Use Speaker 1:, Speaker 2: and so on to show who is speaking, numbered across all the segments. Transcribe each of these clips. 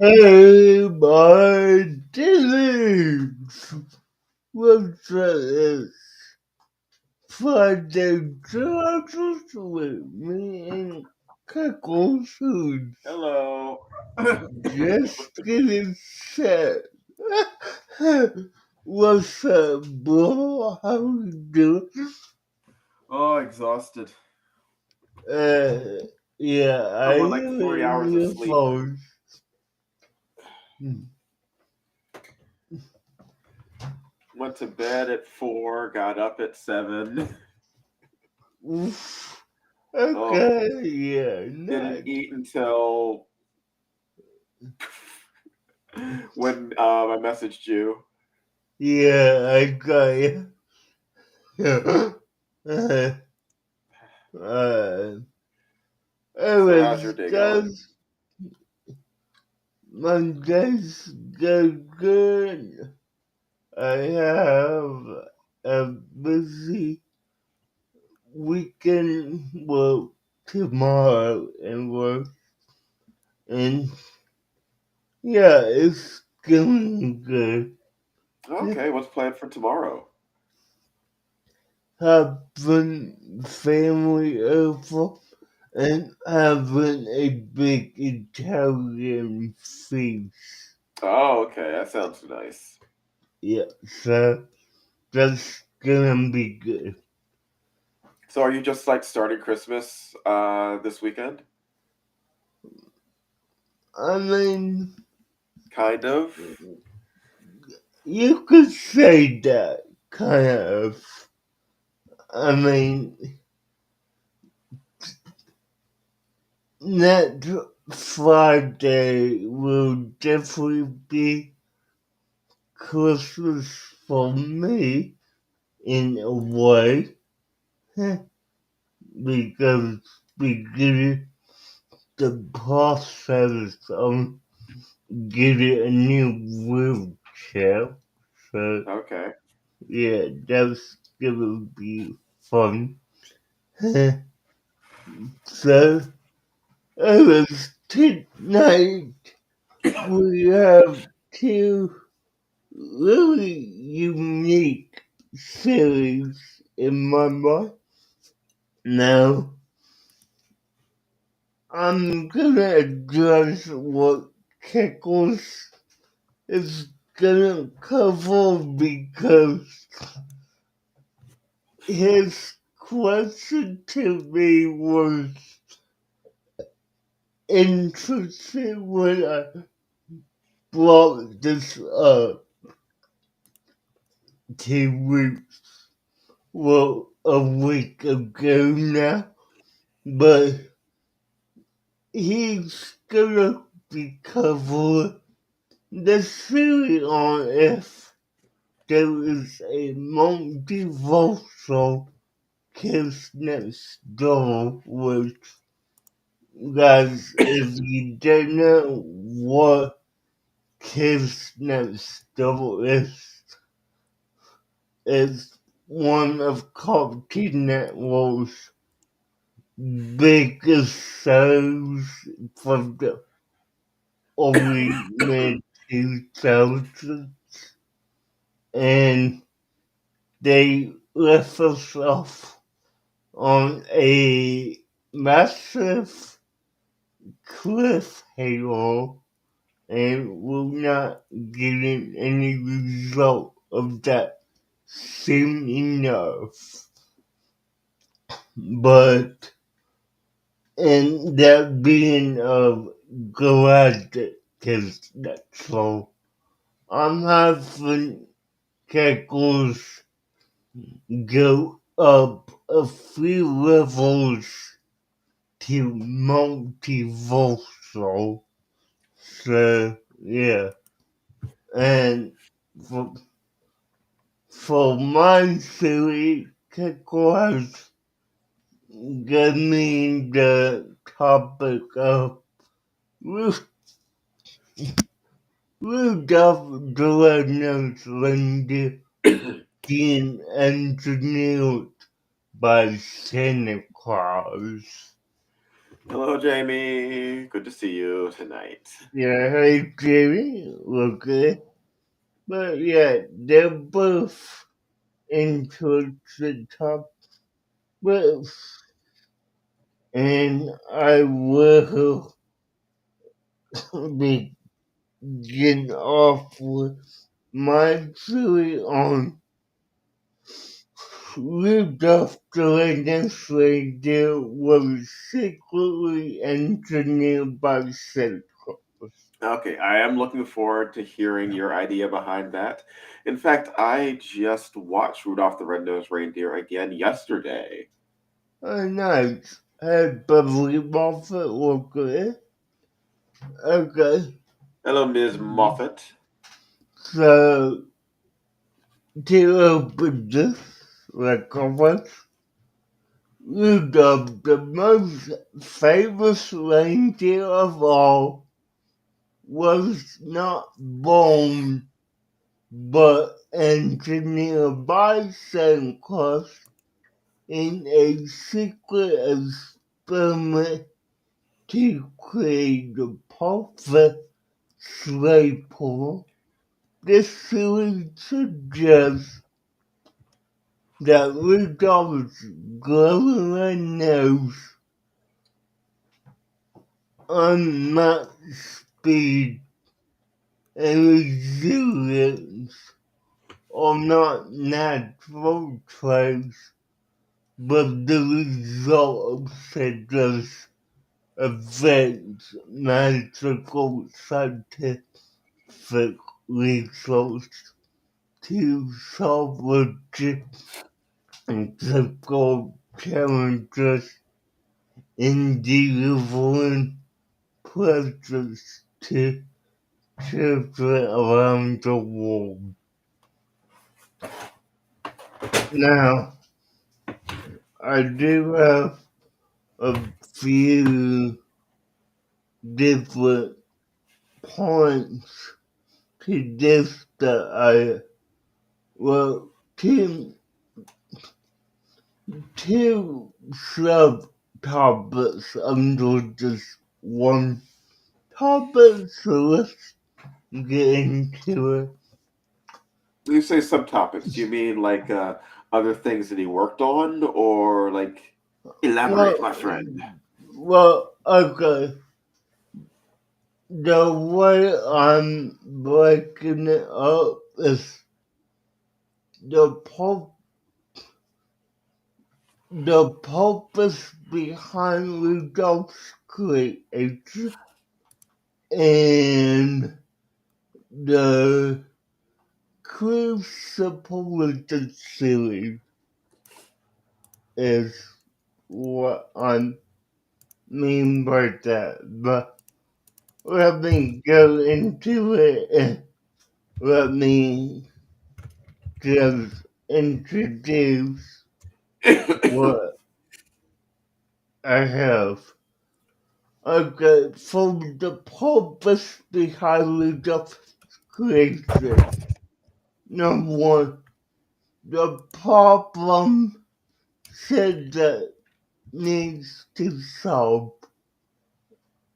Speaker 1: Hey, my dealings! What's this? Friday Theorizer with me and Cucklefood.
Speaker 2: Hello.
Speaker 1: Just getting set. What's up, bro? How you doing?
Speaker 2: Oh, exhausted.
Speaker 1: Yeah,
Speaker 2: I
Speaker 1: I
Speaker 2: want like
Speaker 1: hear
Speaker 2: 40
Speaker 1: it in
Speaker 2: hours of
Speaker 1: your
Speaker 2: sleep.
Speaker 1: phone.
Speaker 2: Went to bed at 4, got up at 7.
Speaker 1: Oof.
Speaker 2: Oh,
Speaker 1: Okay, yeah,
Speaker 2: didn't
Speaker 1: nice.
Speaker 2: eat until when I messaged you.
Speaker 1: Yeah, I got you. uh,
Speaker 2: So how's your
Speaker 1: anyways,
Speaker 2: day going?
Speaker 1: guys, my day's good. I have a busy weekend, well, tomorrow and work, and yeah, it's going good.
Speaker 2: Okay, what's planned for tomorrow?
Speaker 1: Having family over and having a big Italian feast.
Speaker 2: Oh, okay, that sounds nice.
Speaker 1: Yeah, so that's gonna be good.
Speaker 2: So are you just like starting Christmas this weekend?
Speaker 1: I mean,
Speaker 2: Kind of.
Speaker 1: you could say that, kind of. I mean, that Friday will definitely be Christmas for me in a way, because beginning the process of getting a new wheelchair. So
Speaker 2: Okay.
Speaker 1: yeah, that's gonna be fun. So tonight we have two really unique series in my mind. Now I'm gonna address what Keckles is gonna cover because his question to me was interesting when I brought this up 2 weeks, well, a week ago now, but he's gonna be covering the theory on if there is a multiversal case next door, which, guys, if you don't know what case next door is one of Cartoon Network's biggest shows from the early mid 2000s, and they left us off on a massive cliffhanger, and we're not getting any result of that soon enough. But and that being glad because that's all. I'm having Keckles go up a few levels to multiversal. So yeah, and for, for my theory, Keckles give me the topic of Rudolph the Red-Nosed Reindeer being engineered by Santa Claus.
Speaker 2: Hello, Jamie. Good to see you tonight.
Speaker 1: Yeah, hey Jamie, okay. But yeah, they're both into the top with, and I will begin off with my theory on Rudolph the Red-Nosed was secretly engineered by Santa Claus.
Speaker 2: Okay, I am looking forward to hearing your idea behind that. In fact, I just watched Rudolph the Red-Nosed Reindeer again yesterday.
Speaker 1: Oh, nice. Hey, Beverly Moffat, okay. Okay.
Speaker 2: Hello, Ms. Moffat.
Speaker 1: So, to open this record, Rudolph, the most famous reindeer of all, was not born but engineered by Santa Claus in a secret experiment to create the perfect sleigh pull. This series suggests that Rudolph's glowing red nose, unmatched speed, and resilience are not natural traits, but the result of Santa's advanced magical scientific research to solve legit and difficult challenges in delivering presents to children around the world. Now, I do have a few different points to this that well, two subtopics under this one topic, so let's get into it.
Speaker 2: When you say subtopics, do you mean like other things that he worked on, or like elaborate,
Speaker 1: Well,
Speaker 2: my friend?
Speaker 1: okay. The way I'm breaking it up is the the purpose behind Rudolph's creation and the crucible of the series is what I mean by that. But let me go into it and let me just introduce what I have. Okay, from the purpose behind the creation. Number one, the problem said that needs to solve.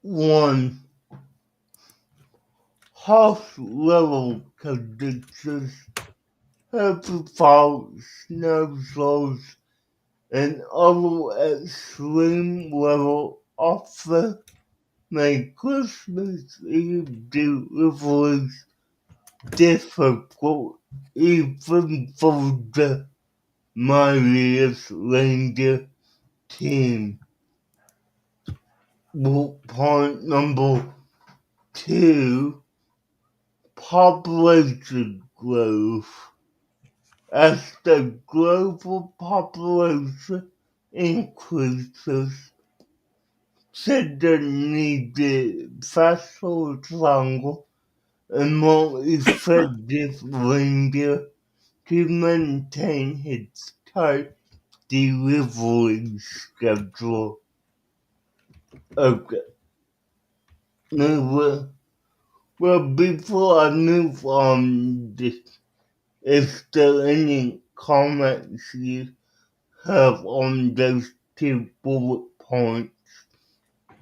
Speaker 1: One, harsh level conditions, heavy fall, snowstorms, and other extreme level often make Christmas Eve deliveries difficult even for the mightiest reindeer team. Point number two, population growth. As the global population increases, children needed faster, stronger, and more effective reindeer to maintain its tight delivery schedule. Okay, now, well, before I move on, is there any comments you have on those two bullet points?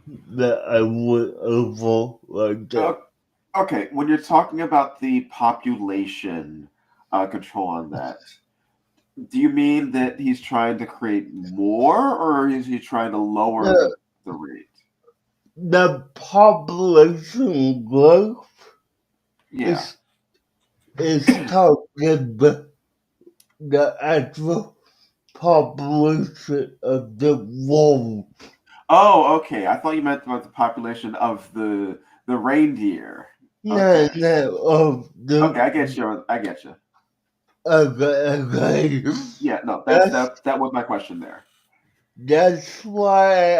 Speaker 1: that I went over like that.
Speaker 2: Okay, when you're talking about the population control on that, do you mean that he's trying to create more, or is he trying to lower
Speaker 1: The,
Speaker 2: the rate?
Speaker 1: the population growth
Speaker 2: Yeah.
Speaker 1: is talking about the actual population of the world.
Speaker 2: Oh, okay. I thought you meant about the population of the reindeer.
Speaker 1: No,
Speaker 2: Okay.
Speaker 1: no, of
Speaker 2: Okay,
Speaker 1: the
Speaker 2: I get you. I get you.
Speaker 1: okay.
Speaker 2: Yeah, no,
Speaker 1: That's
Speaker 2: that was my question there.
Speaker 1: that's why I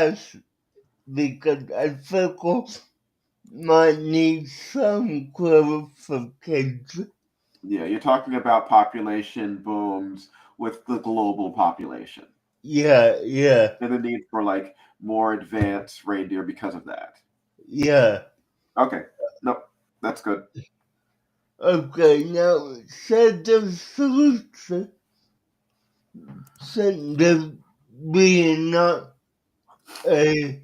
Speaker 1: asked because I feel might need some clarification.
Speaker 2: Yeah, you're talking about population booms with the global population
Speaker 1: Yeah, yeah,
Speaker 2: and the need for like more advanced reindeer because of that.
Speaker 1: yeah.
Speaker 2: Okay. Nope. That's good.
Speaker 1: Okay, now said the solution, said the being not a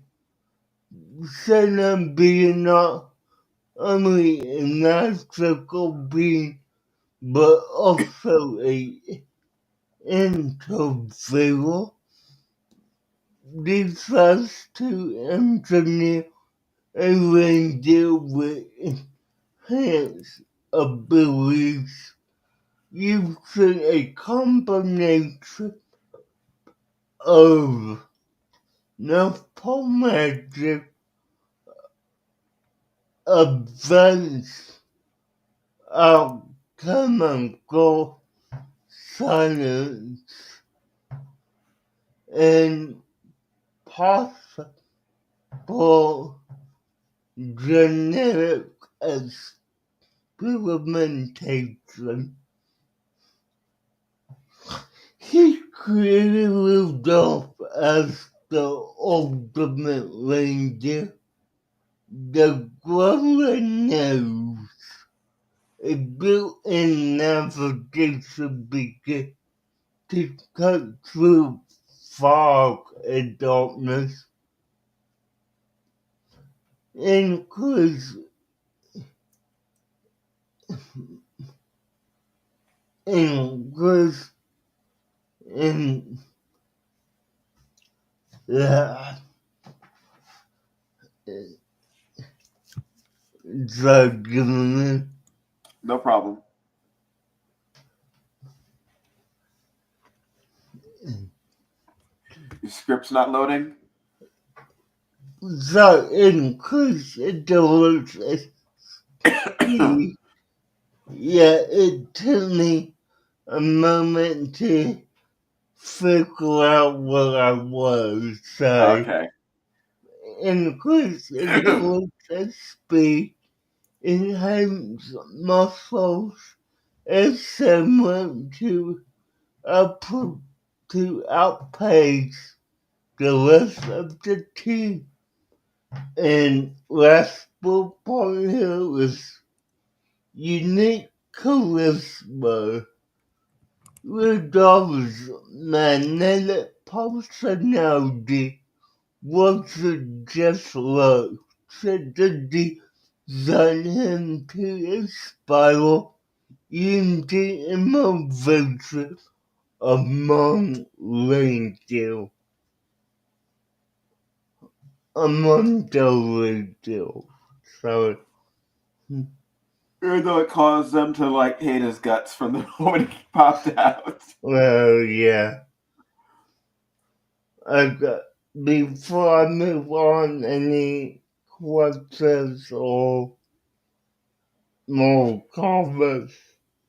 Speaker 1: said them being not only a natural being but also a individual. Leads us to engineer a reindeer with enhanced abilities using a combination of multiple magic, advanced alchemical science, and possible genetic experimentation. He created Rudolph as the ultimate reindeer, the growing nose, a built-in navigation beacon to cut through fog and darkness, increase increase in the given
Speaker 2: No problem. Your script's not loading?
Speaker 1: the increase intelligence. Yeah, it took me a moment to figure out what I was. So,
Speaker 2: Okay.
Speaker 1: increase intelligence speed, enhance muscles, is similar to to outpace the rest of the team. And last point here is unique charisma. Rudolph's magnetic personality wasn't just luck. Tragedy designed him to inspire unity and motivation among reindeer. Among the reindeer. So,
Speaker 2: Even though it caused them to like hate his guts from the moment he popped out.
Speaker 1: well, yeah. Okay. Before I move on, any questions or more comments?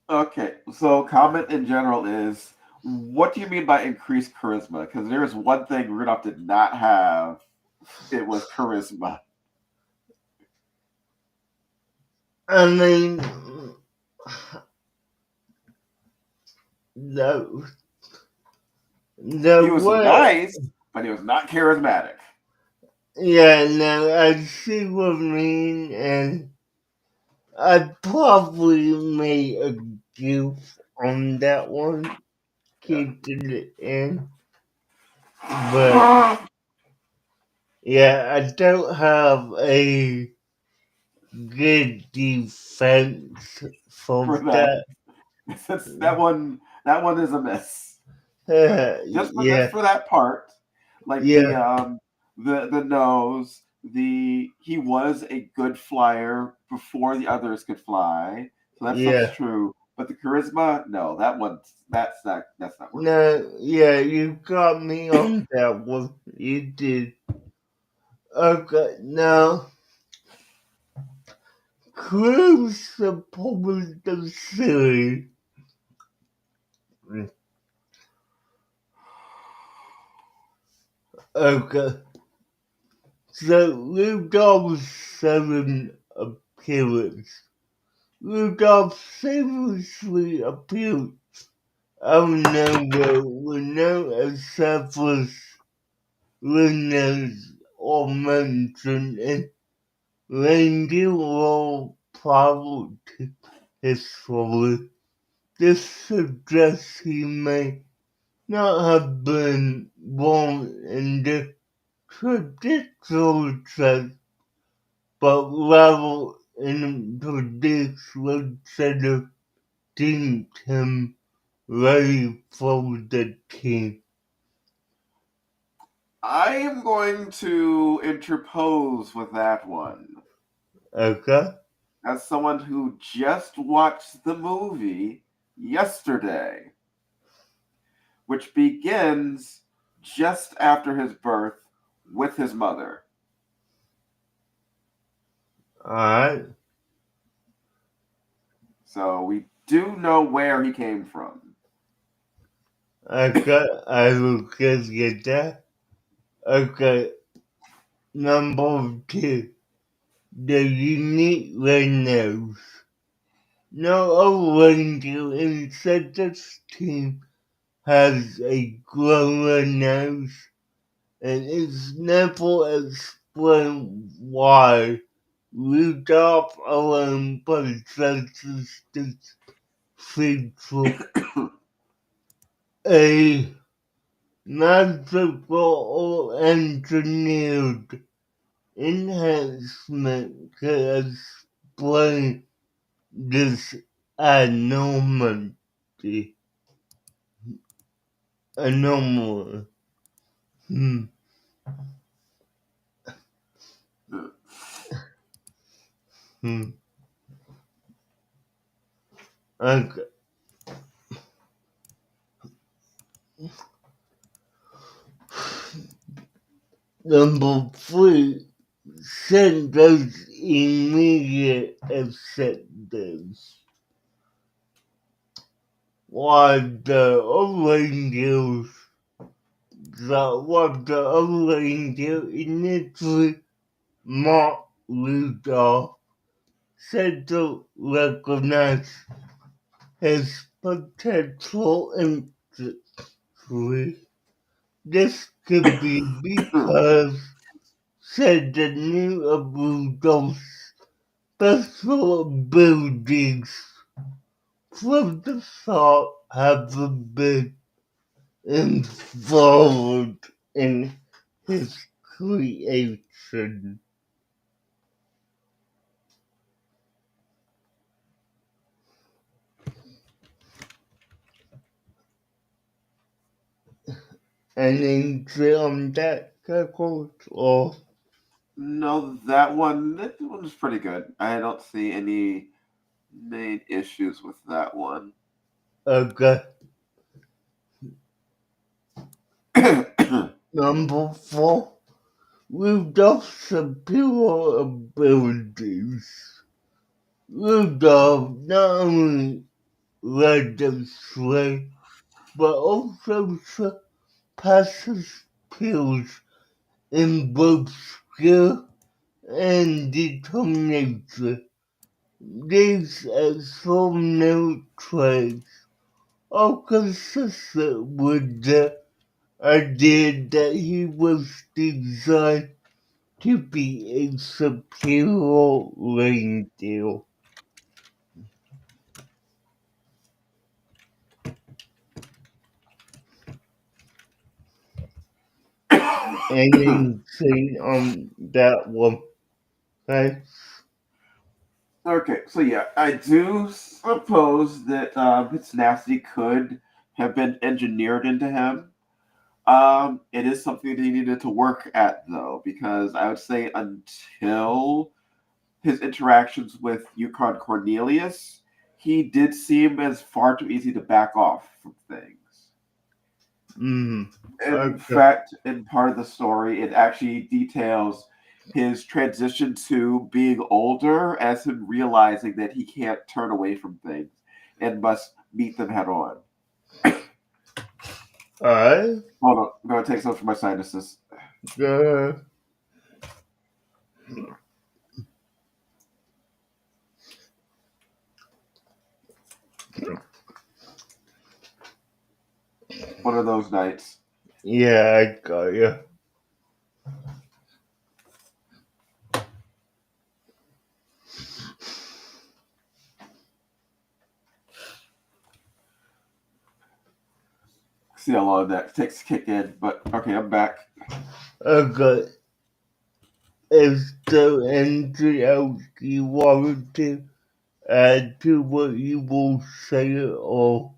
Speaker 2: Okay, so comment in general is what do you mean by increased charisma? Because there is one thing Rudolph did not have. It was charisma.
Speaker 1: I mean, the,
Speaker 2: He
Speaker 1: the
Speaker 2: was
Speaker 1: way,
Speaker 2: nice, but he was not charismatic.
Speaker 1: yeah, no, I see what you mean, and I probably made a goof on that one,
Speaker 2: Yeah.
Speaker 1: keeping it in, but Yeah, I don't have a good defense for
Speaker 2: for that.
Speaker 1: that.
Speaker 2: That one is a miss. Just
Speaker 1: Yeah,
Speaker 2: for that part, like
Speaker 1: yeah,
Speaker 2: the nose, the he was a good flyer before the others could fly, so that stuff's
Speaker 1: yeah.
Speaker 2: true. But the charisma, no, that's not working.
Speaker 1: No, yeah, you got me on that one. You did. Okay, now, cruise the public theory. Okay, so Rudolph's sudden appearance. Rudolph famously appeared out of nowhere with no established lineage or mention in reindeer or private history. This suggests he may not have been born in the traditional sense, but rather in predicts which should have deemed him ready for the team.
Speaker 2: I am going to interpose with that one.
Speaker 1: Okay?
Speaker 2: As someone who just watched the movie yesterday, which begins just after his birth with his mother.
Speaker 1: Alright.
Speaker 2: So we do know where he came from.
Speaker 1: Okay, I will give you that. Okay, number two. The unique red. No other reindeer in such a team has a glowing nose, and it's never explained why Rudolph alone possesses this feature. A magical or engineered enhancement could explain this anomaly. Anomaly. Hmm. Hmm. Okay. Number three, sentence immediate acceptance. While the reindeers, while the reindeer initially mocked Rudolph, said to recognize his potential industry. This could be because, said the new Rudolph's special abilities from the thought have been involved in his creation. Any on that record or
Speaker 2: No, that one was pretty good. I don't see any main issues with that one.
Speaker 1: okay. Number four, Rudolph's superior abilities. Rudolph not only led the sleigh, but also surpasses peers in both skill and determination. These extraordinary traits are consistent with the idea that he was designed to be a superior reindeer. anything on that one? Okay.
Speaker 2: Okay, so yeah, I do suppose that his tenacity could have been engineered into him. It is something that he needed to work at, though, because I would say until his interactions with Yukon Cornelius, he did seem as far too easy to back off from things.
Speaker 1: Mm.
Speaker 2: In
Speaker 1: Okay.
Speaker 2: fact, in part of the story, it actually details his transition to being older as him realizing that he can't turn away from things and must meet them head on.
Speaker 1: Alright.
Speaker 2: Hold on, I'm going to take some for my sinuses.
Speaker 1: Good.
Speaker 2: One of those nights.
Speaker 1: Yeah, I got you.
Speaker 2: See how long that takes to kick in, but okay, I'm back.
Speaker 1: Okay. Is there anything else you wanted to add to what you will say or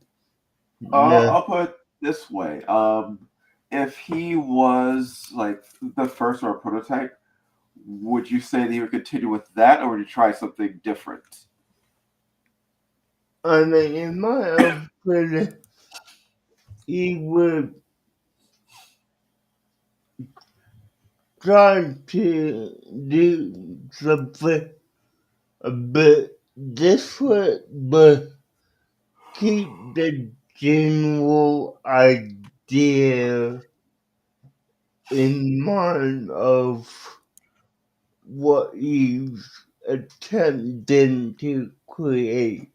Speaker 1: no?
Speaker 2: I'll put it this way. If he was like the first or a prototype, would you say that you would continue with that, or would you try something different?
Speaker 1: I mean, in my opinion, he would try to do something a bit different, but keep the general idea in mind of what he's attempting to create.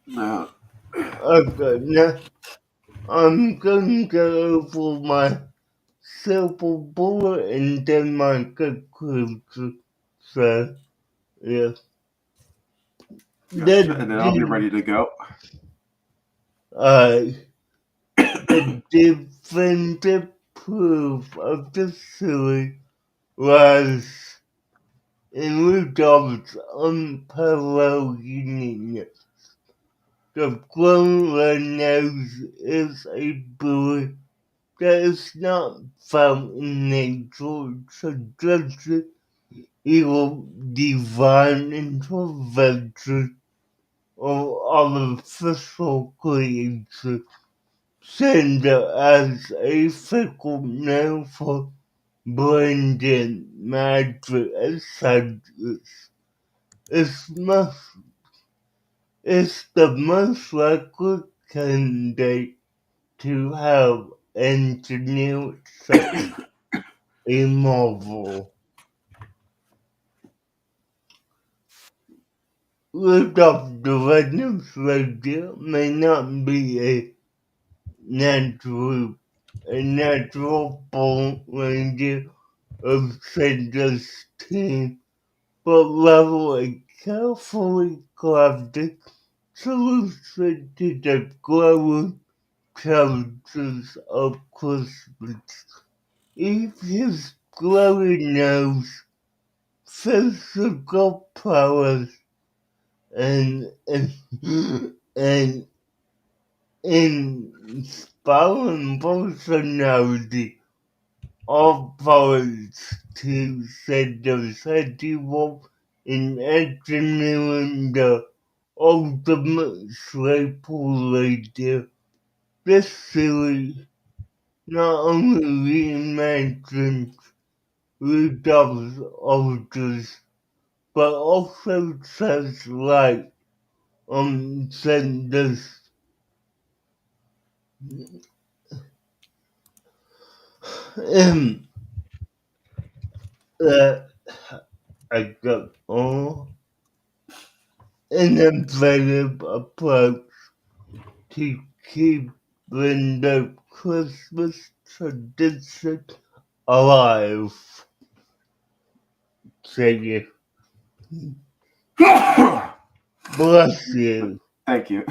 Speaker 2: No.
Speaker 1: Okay, now I'm going to go over my silver bullet and then my conclusion. So, yeah.
Speaker 2: Gotcha.
Speaker 1: The,
Speaker 2: And then I'll be
Speaker 1: the,
Speaker 2: ready to go.
Speaker 1: uh, the definitive proof of the theory was in Rudolph's unparalleled uniqueness. The glowing nose is a buoy that is not found in nature, suggesting either divine intervention or artificial creation. Cinder as a fickle name for blending magic and subjects. It's, most, it's the most likely candidate to have engineered such a marvel. Rudolph the Red-Nosed Reindeer may not be natural, a natural born reindeer of Santa's team, but rather a carefully crafted solution to the growing challenges of Christmas. If his glowing nose, physical prowess, and and inspiring personality all points to set the festival in engineering the ultimate slayful radio. This series not only reimagines Rudolph's origins, but also sheds light on Santa's um, uh, I got all innovative approach to keeping the Christmas tradition alive. Say you. Bless you.
Speaker 2: Thank you.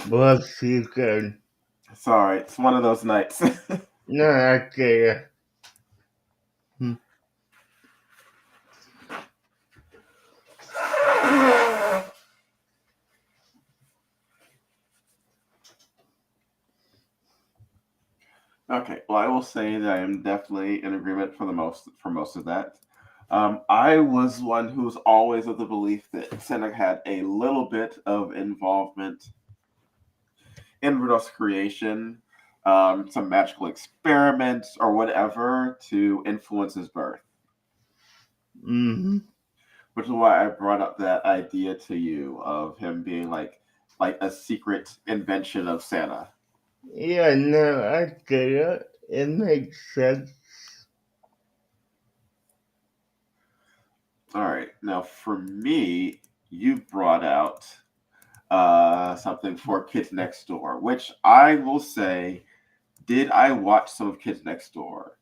Speaker 1: Bless you, good.
Speaker 2: Sorry, it's one of those nights.
Speaker 1: No, okay. Hmm.
Speaker 2: Okay, well, I will say that I am definitely in agreement for most of that. I was one who was always of the belief that Santa had a little bit of involvement in Rudolph's creation, some magical experiments or whatever to influence his birth,
Speaker 1: Mm-hmm.
Speaker 2: which is why I brought up that idea to you of him being like a secret invention of Santa.
Speaker 1: Yeah, no, I get it. It makes sense.
Speaker 2: All right, now for me, you brought out something for Kids Next Door, which I will say, did I watch some of Kids Next Door?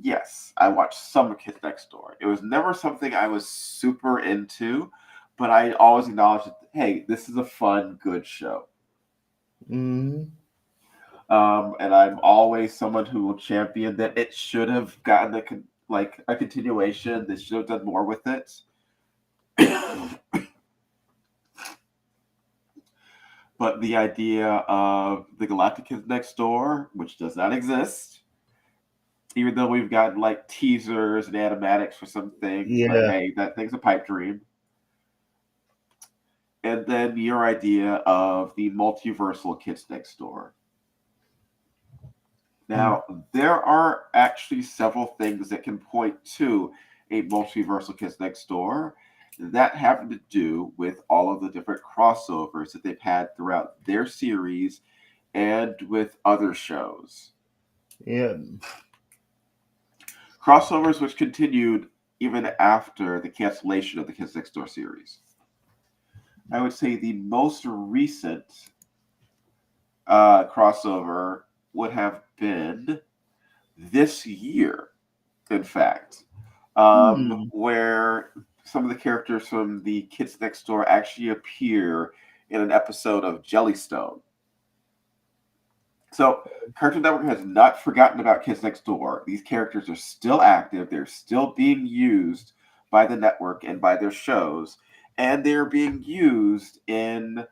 Speaker 2: Yes, I watched some of Kids Next Door. It was never something I was super into, but I always acknowledged that, hey, this is a fun, good show.
Speaker 1: Mm-hmm.
Speaker 2: And I'm always someone who will champion that it should have gotten like a continuation. They should have done more with it. But the idea of the Galactic Kids Next Door, which does not exist, even though we've gotten like teasers and animatics for some things, but
Speaker 1: Yeah.
Speaker 2: hey, that thing's a pipe dream. And then your idea of the multiversal Kids Next Door.
Speaker 1: Mm.
Speaker 2: Now, there are actually several things that can point to a multiversal Kids Next Door that have to do with all of the different crossovers that they've had throughout their series and with other shows.
Speaker 1: Yeah.
Speaker 2: Crossovers which continued even after the cancellation of the Kids Next Door series. I would say the most recent crossover would have been this year, in fact,
Speaker 1: Hmm.
Speaker 2: where some of the characters from the Kids Next Door actually appear in an episode of Jellystone. So, Cartoon Network has not forgotten about Kids Next Door. These characters are still active, they're still being used by the network and by their shows, and they're being used in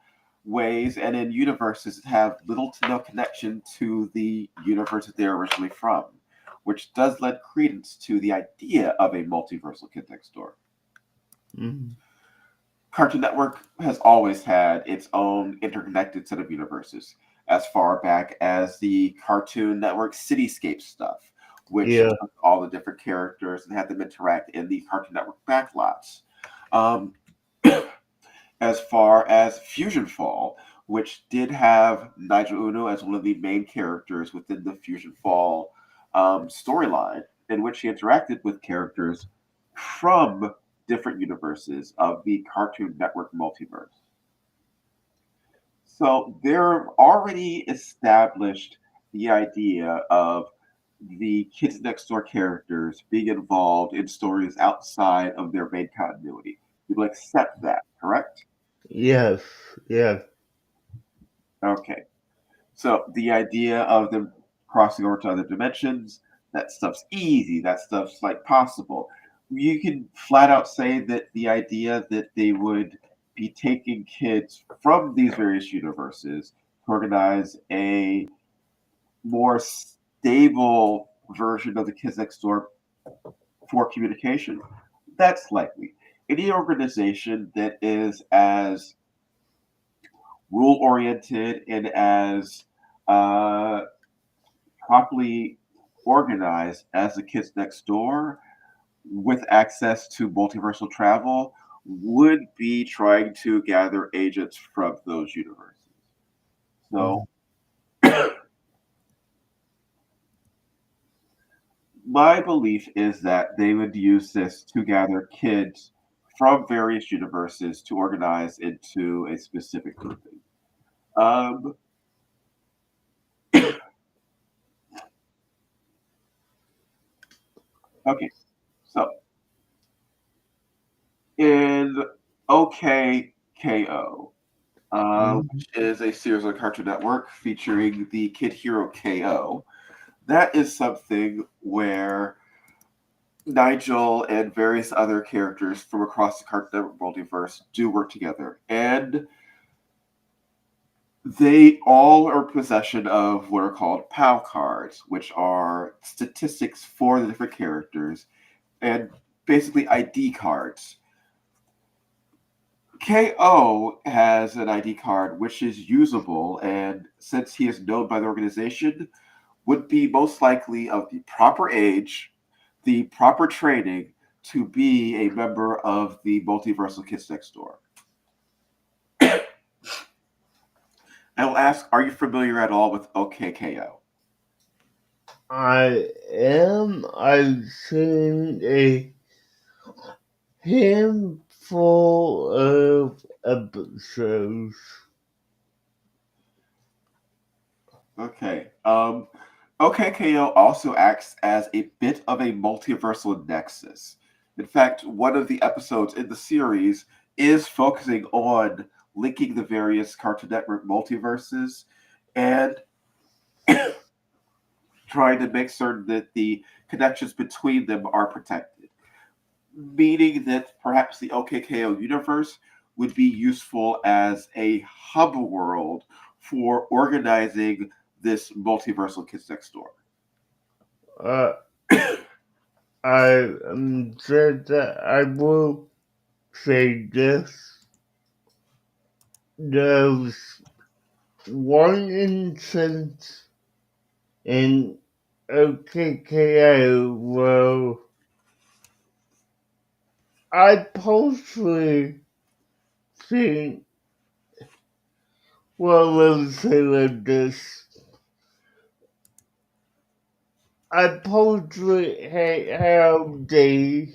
Speaker 2: ways and in universes that have little to no connection to the universe that they're originally from, which does lend credence to the idea of a multiversal Kid Next Door.
Speaker 1: Mm.
Speaker 2: Cartoon Network has always had its own interconnected set of universes, as far back as the Cartoon Network Cityscape stuff, which
Speaker 1: Yeah.
Speaker 2: took all the different characters and had them interact in the Cartoon Network backlots. Um, as far as Fusion Fall, which did have Nigel Uno as one of the main characters within the Fusion Fall storyline, in which he interacted with characters from different universes of the Cartoon Network multiverse. So they're already established the idea of the Kids Next Door characters being involved in stories outside of their main continuity. You will accept that, correct?
Speaker 1: Yes. Yes.
Speaker 2: Okay. So the idea of them crossing over to other dimensions, that stuff's easy. That stuff's like possible. You can flat out say that the idea that they would be taking kids from these various universes to organize a more stable version of the Kids Next Door for communication, that's likely. Any organization that is as rule oriented and as uh, properly organized as the Kids Next Door with access to multiversal travel would be trying to gather agents from those universes. So
Speaker 1: Mm.
Speaker 2: my belief is that they would use this to gather kids from various universes to organize into a specific grouping. Um, okay, so in OKKO,
Speaker 1: Mhm.
Speaker 2: which is a series on Cartoon Network featuring the kid hero KO. That is something where Nigel and various other characters from across the Cartoon Network multiverse do work together. And they all are in possession of what are called POW cards, which are statistics for the different characters and basically ID cards. KO has an ID card which is usable, and since he is known by the organization, would be most likely of the proper age, the proper training to be a member of the multiversal Kids Next Door. I will ask, are you familiar at all with OKKO?
Speaker 1: I am. I've seen a handful of episodes.
Speaker 2: Okay. OKKO also acts as a bit of a multiversal nexus. In fact, one of the episodes in the series is focusing on linking the various Cartoon Network multiverses and trying to make certain that the connections between them are protected. Meaning that perhaps the OKKO universe would be useful as a hub world for organizing this multiversal Kids Next Door.
Speaker 1: Uh, I said that I will say this. There's one instance in OKKO where I personally think, well, let's say like this. I personally hate how they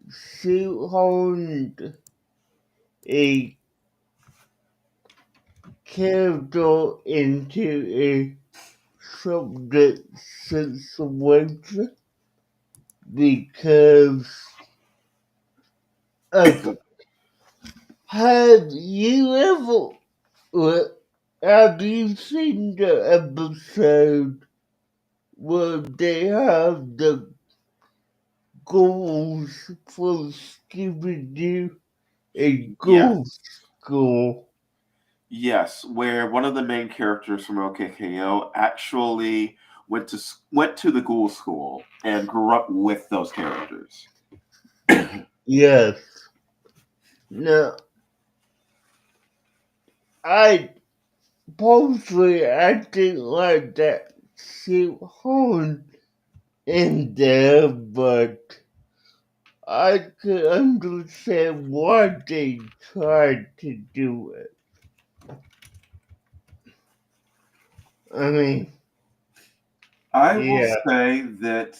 Speaker 1: shoehorned a character into a subject situation because like, have you ever have you seen the episode where they have the goals for Scooby-Doo, a
Speaker 2: Yes.
Speaker 1: ghost school?
Speaker 2: Yes, where one of the main characters from OKKO actually went to the ghoul school and grew up with those characters.
Speaker 1: Yes. Now, I personally I didn't like that shoehorn in there, but I could understand why they tried to do it. I mean,
Speaker 2: I will
Speaker 1: yeah,
Speaker 2: say that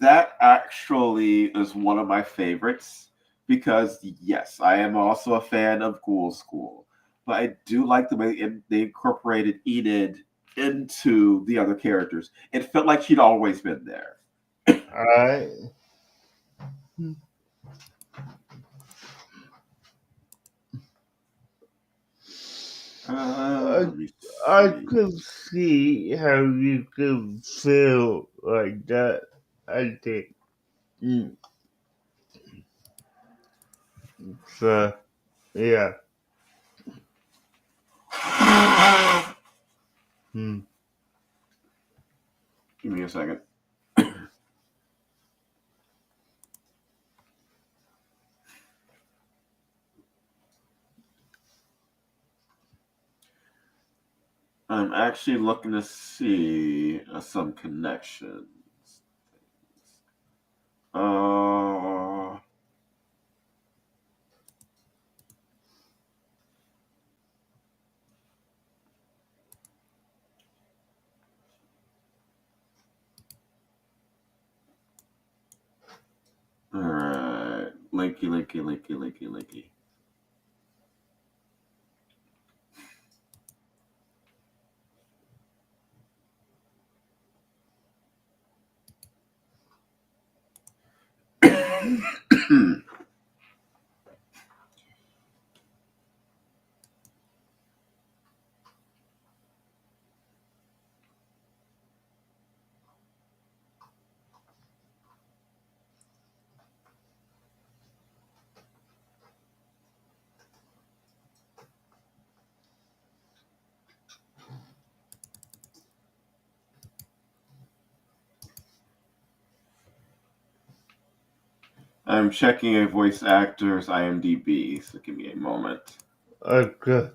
Speaker 2: that actually is one of my favorites because yes, I am also a fan of Ghoul School, but I do like the way they incorporated Enid into the other characters. It felt like she'd always been there.
Speaker 1: I I
Speaker 2: Let me
Speaker 1: I
Speaker 2: see.
Speaker 1: could see how you could feel like that. I think. Mm, so yeah. Hmm.
Speaker 2: Give me a second. I'm actually looking to see some connections. All right, linky, linky, linky, linky, linky. I'm checking a voice actor's IMDb, so give me a moment.
Speaker 1: Okay.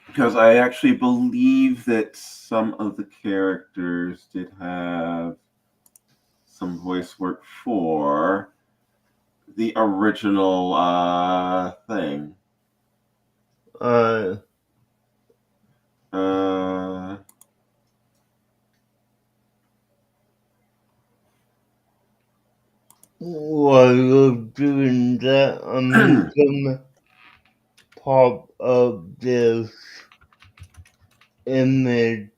Speaker 2: Because I actually believe that some of the characters did have some voice work for the original thing.
Speaker 1: Uh,
Speaker 2: Uh,
Speaker 1: while you're doing that, I'm gonna pop up this image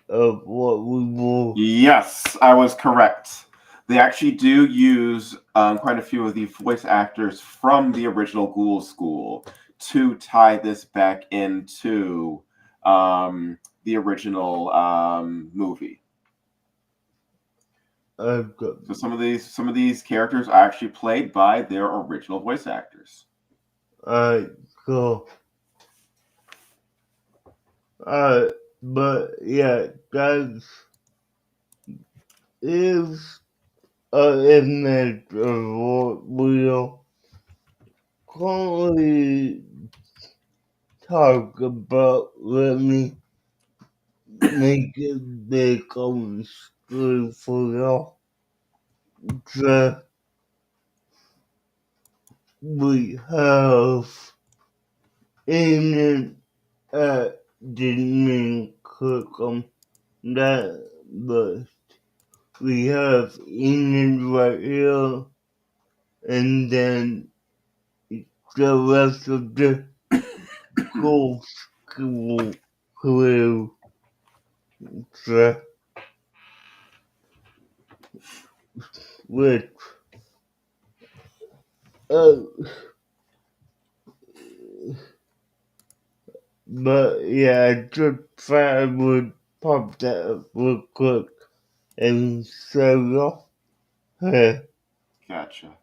Speaker 1: of what we will.
Speaker 2: yes, I was correct. They actually do use quite a few of the voice actors from the original Ghoul School to tie this back into the original movie. So some of these characters are actually played by their original voice actors.
Speaker 1: Alright, cool. Alright, but yeah, that is an image of what we'll currently talk about. Let me make it big on the screen for y'all. Just we have in didn't mean click on that, but we have Enid right here, and then the rest of the whole school crew. So, which, uh, but yeah, I just thought I would pop that up real quick and show y'all. Hey,
Speaker 2: Gotcha.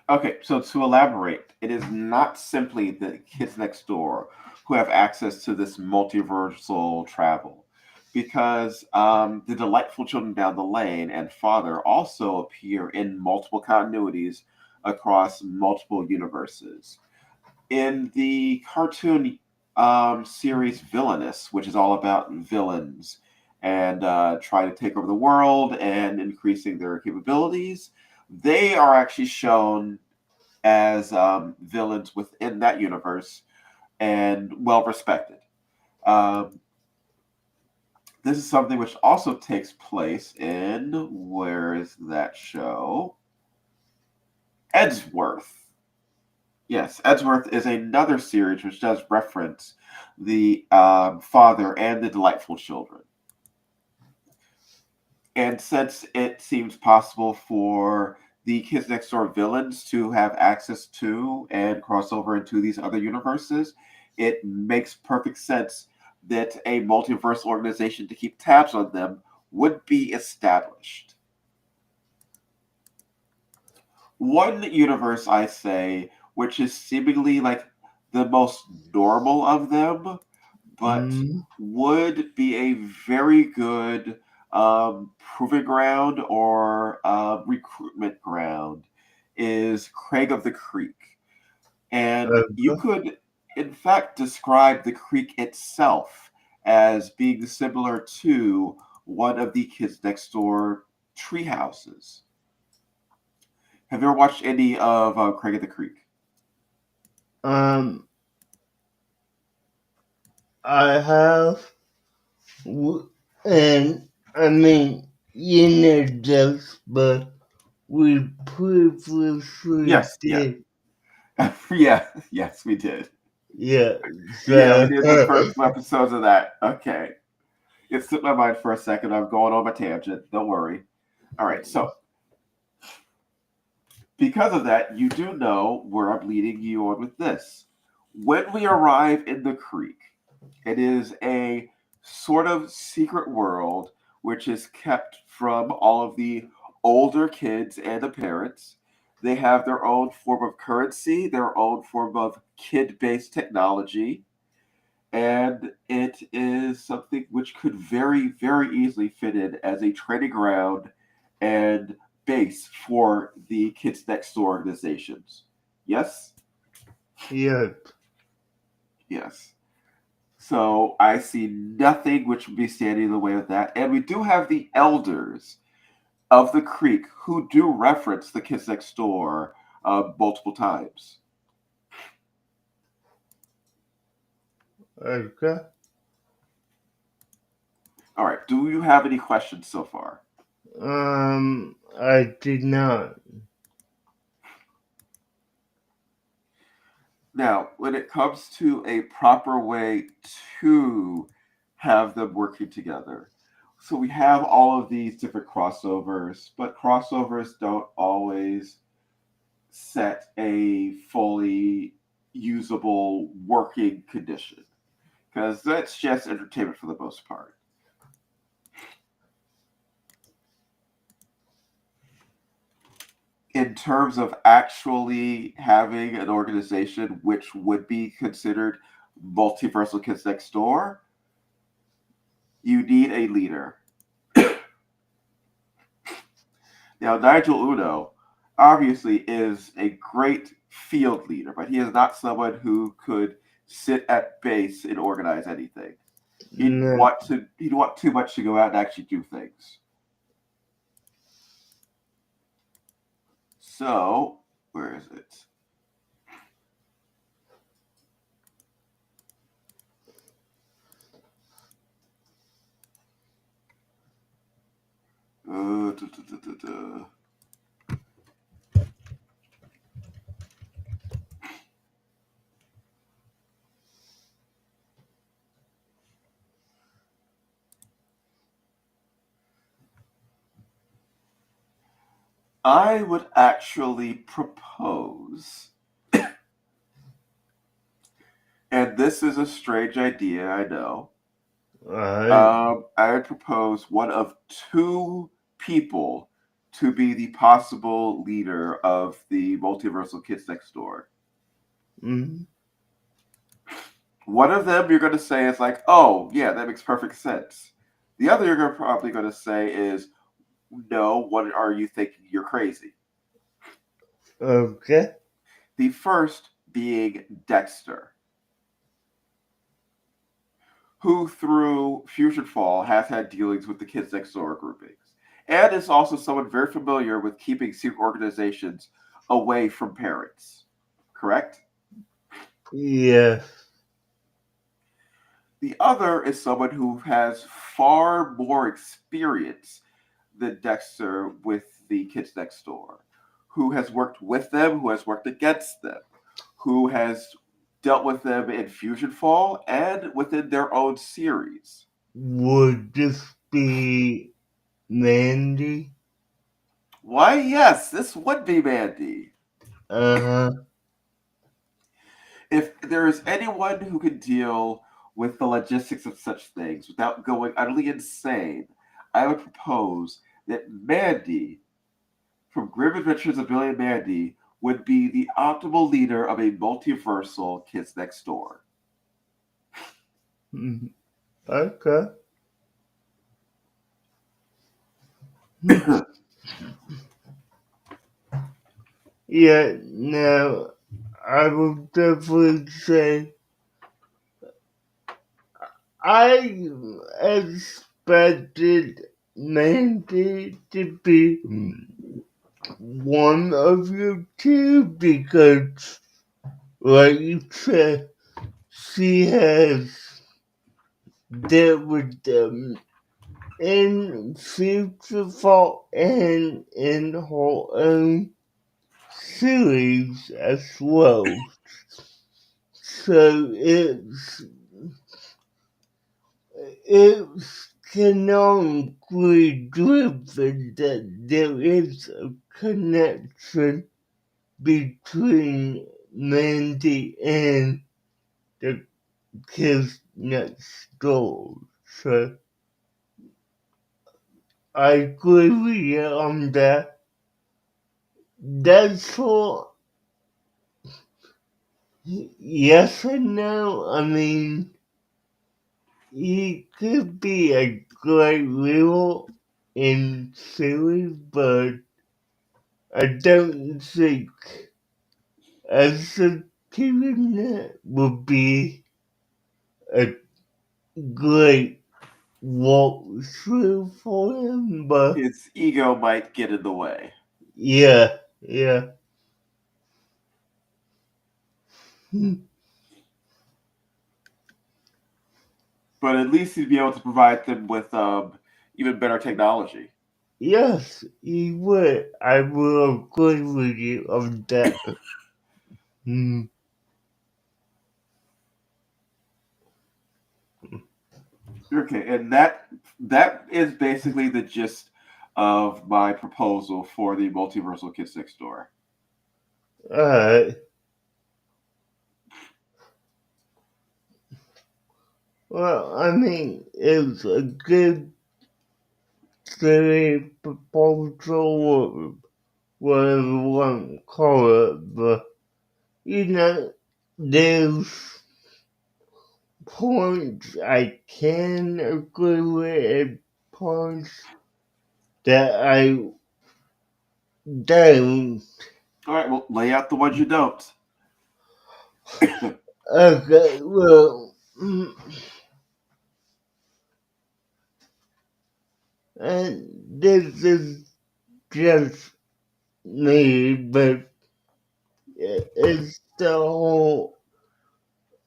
Speaker 2: Okay, so to elaborate, it is not simply the kids next door who have access to this multiversal travel, because the delightful children down the lane and father also appear in multiple continuities across multiple universes. In the cartoon series Villainous, which is all about villains and trying to take over the world and increasing their capabilities, they are actually shown as villains within that universe and well respected. Um, this is something which also takes place in, where is that show? Edgeworth. Yes, Edgeworth is another series which does reference the father and the delightful children. And since it seems possible for the Kids Next Door villains to have access to and cross over into these other universes, it makes perfect sense that a multiverse organization to keep tabs on them would be established. One universe, I say, which is seemingly like the most normal of them, but
Speaker 1: mm,
Speaker 2: would be a very good proving ground or recruitment ground is Craig of the Creek. And you
Speaker 1: okay.
Speaker 2: could, in fact, describe the creek itself as being similar to one of the kids next door tree houses. Have you ever watched any of Craig of the Creek?
Speaker 1: Um, I have, and I mean, you know this, but we previously
Speaker 2: Yes, yeah.
Speaker 1: did,
Speaker 2: Yeah, yes, we did.
Speaker 1: yeah,
Speaker 2: Yeah, we
Speaker 1: so,
Speaker 2: did the first two episodes of that. Okay. It slipped my mind for a second. I'm going on my tangent. Don't worry. All right. So, because of that, you do know where I'm leading you on with this. When we arrive in the creek, it is a sort of secret world which is kept from all of the older kids and the parents. They have their own form of currency, their own form of kid based technology, and it is something which could very, very easily fit in as a training ground and base for the Kids Next Door organizations. Yes?
Speaker 1: Yep.
Speaker 2: Yes. So I see nothing which would be standing in the way of that. And we do have the elders of the Creek who do reference the Kids Next Door multiple times.
Speaker 1: Okay.
Speaker 2: All right. Do you have any questions so far?
Speaker 1: I did not.
Speaker 2: Now, when it comes to a proper way to have them working together, so we have all of these different crossovers, but crossovers don't always set a fully usable working condition because that's just entertainment for the most part. In terms of actually having an organization which would be considered multiversal kids next door, you need a leader. Now, Nigel Uno obviously is a great field leader, but he is not someone who could sit at base and organize anything.
Speaker 1: No.
Speaker 2: He'd want too much to go out and actually do things. So, where is it? Uh, duh, duh, duh, duh. I would actually propose, and this is a strange idea, I know.
Speaker 1: Alright.
Speaker 2: I would propose one of two people to be the possible leader of the multiversal kids next door.
Speaker 1: Mm-hmm.
Speaker 2: One of them you're going to say is like, oh, yeah, that makes perfect sense. The other you're probably going to say is, no, what are you thinking? You're crazy.
Speaker 1: Okay.
Speaker 2: The first being Dexter, who through Fusion Fall has had dealings with the Kids Next Door groupings, and is also someone very familiar with keeping secret organizations away from parents. Correct?
Speaker 1: Yeah.
Speaker 2: The other is someone who has far more experience than Dexter with the Kids Next Door, who has worked with them, who has worked against them, who has dealt with them in Fusion Fall and within their own series.
Speaker 1: Would this be Mandy?
Speaker 2: Why, yes, this would be Mandy.
Speaker 1: Uh-huh.
Speaker 2: If there is anyone who can deal with the logistics of such things without going utterly insane, I would propose that Mandy from Grim Adventures of Billy and Mandy would be the optimal leader of a multiversal Kids Next Door.
Speaker 1: Mm-hmm. Okay. Hmm. Yeah, now I will definitely say I expected Mandy to be one of you two because, like you said, she has dealt with them in Future Fall and in her own series as well. So it's canonically driven that there is a connection between Mandy and the kids next door. So I agree with you on that. That's all. Yes and no. I mean, he could be a great rival in series, but I don't think executing that would be a great walkthrough for him. But
Speaker 2: His ego might get in the way,
Speaker 1: yeah, yeah.
Speaker 2: but at least he'd be able to provide them with even better technology.
Speaker 1: Yes, he would. I will agree with you on that. Hmm.
Speaker 2: Okay, and that is basically the gist of my proposal for the multiversal kids next door.
Speaker 1: Alright. Well, I mean, it's a good silly proposal, or whatever you want to call it, but, there's points I can agree with and points that I don't.
Speaker 2: All right, well, lay out the ones you don't.
Speaker 1: Okay, well, and this is just me, but it's the whole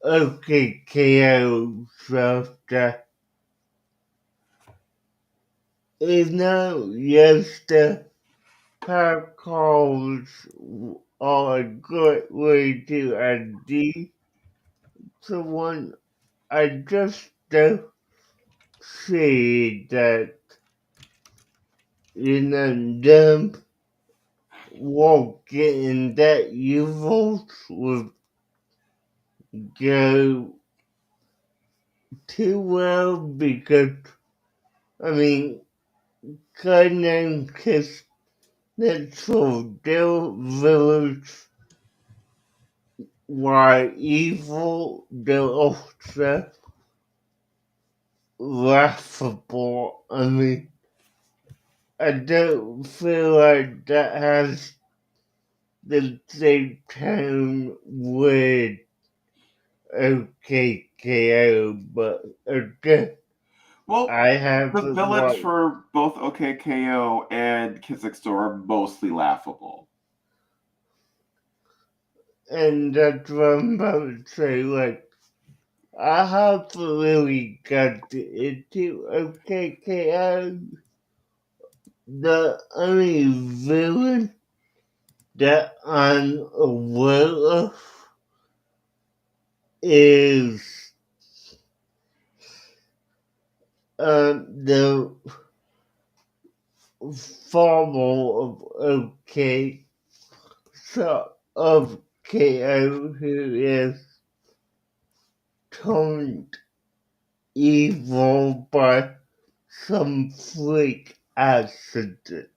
Speaker 1: OKKO stuff that, yes, the power calls are a good way to ID someone. I just don't see that, them walking in that evil would go too well because, I mean, Conan kissed natural their village were evil, they're also laughable. I mean, I don't feel like that has the same tone with OKKO, but again,
Speaker 2: Well,
Speaker 1: I
Speaker 2: the
Speaker 1: haven't
Speaker 2: villains
Speaker 1: watched,
Speaker 2: for both OKKO and Kids Next Door are mostly laughable.
Speaker 1: and that's what I'm about to say. Like, I haven't really got into OKKO. The only villain that I'm aware of is the father of OK, so of KO, who is turned evil by some freak accident.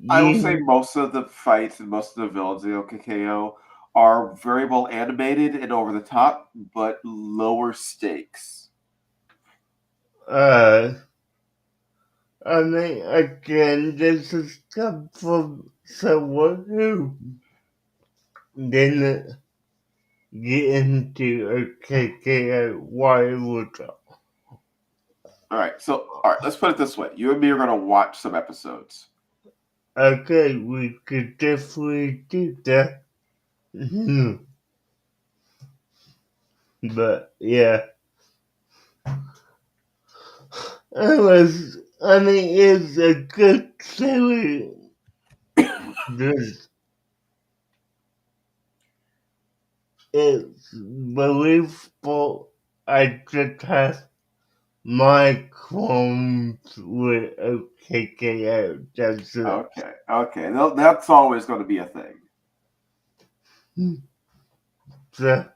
Speaker 2: I will say
Speaker 1: You,
Speaker 2: most of the fights and most of the villains in OKKO are very well animated and over the top, but lower stakes.
Speaker 1: uh, I mean, again, this is come from someone who didn't get into a KKO. Why would
Speaker 2: All right, let's put it this way: you and me are going to watch some episodes.
Speaker 1: okay, we could definitely do that. But yeah, I mean, it's a good series. This is believable. I just have my qualms with OKKO. That's it.
Speaker 2: Okay, okay, that's always going to be a thing.
Speaker 1: So,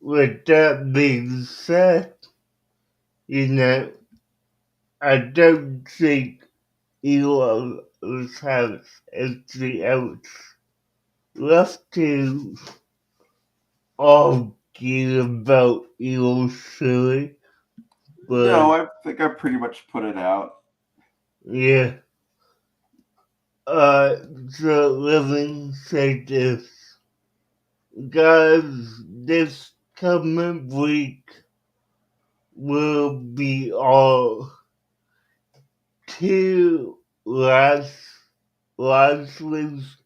Speaker 1: with that being said, you know, I don't think either thoughtless habits as the outs. Left to argue about evil silly, but
Speaker 2: No, I think I pretty much put it out.
Speaker 1: yeah. The living say this. Guys, this coming week will be our two last week's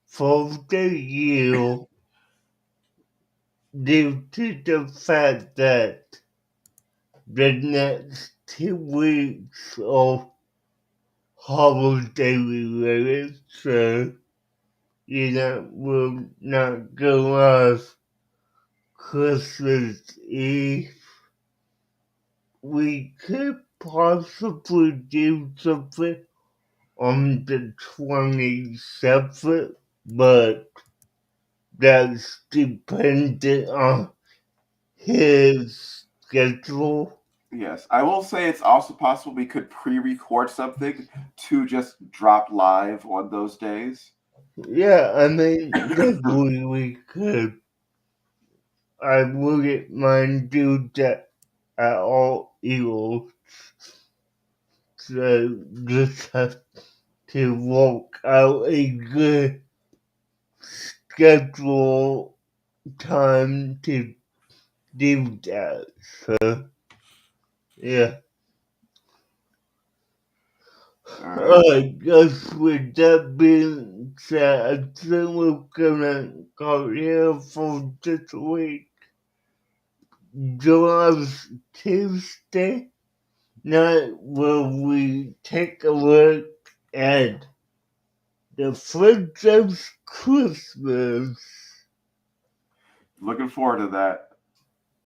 Speaker 1: for the year due to the fact that the next 2 weeks are holiday related, so we'll not go live Christmas Eve. We could possibly do something on the 27th, but that's dependent on his schedule.
Speaker 2: Yes, I will say it's also possible we could pre-record something to just drop live on those days.
Speaker 1: Yeah, I mean, definitely we could. I wouldn't mind doing that at all either. So just have to work out a good schedule time to do that. So yeah.
Speaker 2: All right.
Speaker 1: I guess with that being said, I think we're gonna go here for this week. Join us Tuesday night where we take a look at the French Christmas.
Speaker 2: Looking forward to that.